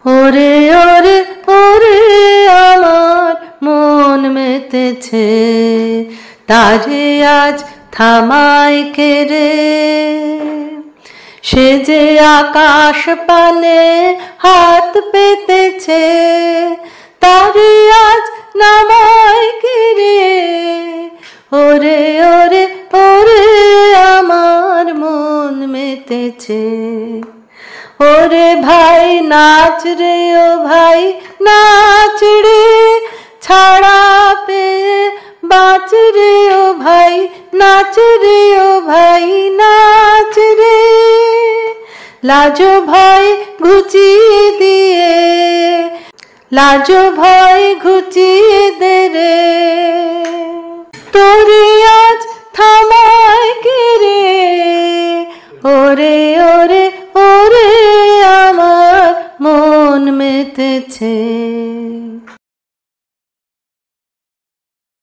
ওরে ওরে ওরে আমার মন মেতেছে, তারে আজ থামাই কে রে। সে যে আকাশ পানে হাত পেতেছে, তারে আজ নামাই কে রে। ওরে ওরে ওরে আমার মন মেতেছে। ওরে ভাই নাচ রে ও ভাই নাচ রে, ছাড়া পে বাঁচ রে ও ভাই নাচ রে ও ভাই নাচ রে। লাজো ভয় ঘুচিয়ে দিয়ে, লাজো ভয় ঘুচিয়ে দে রে। তোরে আজ থামাই কে রে। ওরে ওরে ওরে আমার মন মেতেছে।